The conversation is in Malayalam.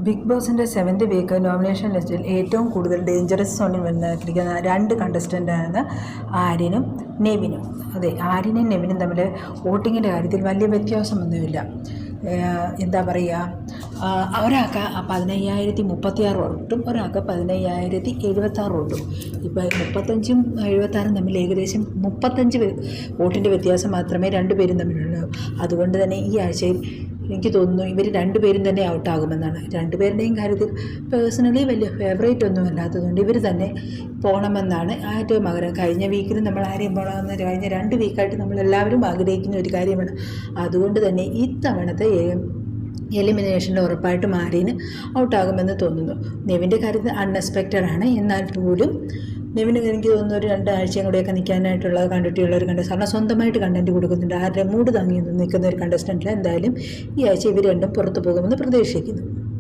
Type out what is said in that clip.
ബിഗ് ബോസിൻ്റെ 7th വീക്ക് നോമിനേഷൻ ലിസ്റ്റിൽ ഏറ്റവും കൂടുതൽ ഡേഞ്ചറസ് സോണിൽ വന്നിരിക്കുന്ന 2 കണ്ടസ്റ്റൻ്റാണ് ആര്യനും നെവിനും. അതെ, ആര്യനും നെവിനും തമ്മിൽ വോട്ടിങ്ങിൻ്റെ കാര്യത്തിൽ വലിയ വ്യത്യാസമൊന്നുമില്ല. എന്താ പറയുക, ഒരാൾക്ക് 10,036 വോട്ടും ഒരാൾക്ക് 10,076 വോട്ടും. ഇപ്പോൾ 35ഉം 76ഉം തമ്മിൽ ഏകദേശം 35 വോട്ടിൻ്റെ വ്യത്യാസം മാത്രമേ രണ്ടുപേരും തമ്മിലുള്ളൂ. അതുകൊണ്ട് തന്നെ ഈ ആഴ്ചയിൽ എനിക്ക് തോന്നുന്നു ഇവർ രണ്ടുപേരും തന്നെ ഔട്ടാകുമെന്നാണ്. രണ്ടുപേരുടെയും കാര്യത്തിൽ പേഴ്സണലി വലിയ ഫേവറേറ്റ് ഒന്നും അല്ലാത്തതുകൊണ്ട് ഇവർ തന്നെ പോകണമെന്നാണ് ഏറ്റവും ആഗ്രഹം. കഴിഞ്ഞ വീക്കിൽ നമ്മൾ ആരെയും പോകണമെന്ന് കഴിഞ്ഞ 2 വീക്കായിട്ട് നമ്മളെല്ലാവരും ആഗ്രഹിക്കുന്ന ഒരു കാര്യമാണ്. അതുകൊണ്ട് തന്നെ ഇത്തവണത്തെ എലിമിനേഷനിൽ ഉറപ്പായിട്ടും ആര്യന് ഔട്ടാകുമെന്ന് തോന്നുന്നു. നെവിൻ്റെ കാര്യത്തിൽ അൺഎക്സ്പെക്റ്റഡ് ആണ്. എന്നാൽ പോലും നെവിന് എനിക്ക് തോന്നുന്നു ഒരു 2 ആഴ്ചയും കൂടെയൊക്കെ നിൽക്കാനായിട്ടുള്ള കണ്ടിട്ടുള്ള ഒരു കണ്ടസ്റ്റൻ്റ്, കാരണം സ്വന്തമായിട്ട് കണ്ടൻറ്റ് കൊടുക്കുന്നുണ്ട്. ആരുടെ മൂഡ് തങ്ങി നിൽക്കുന്ന ഒരു കണ്ടസ്റ്റൻ്റിൽ എന്തായാലും ഈ ആഴ്ച ഇവർ രണ്ടും പുറത്തു പോകുമെന്ന് പ്രതീക്ഷിക്കുന്നു.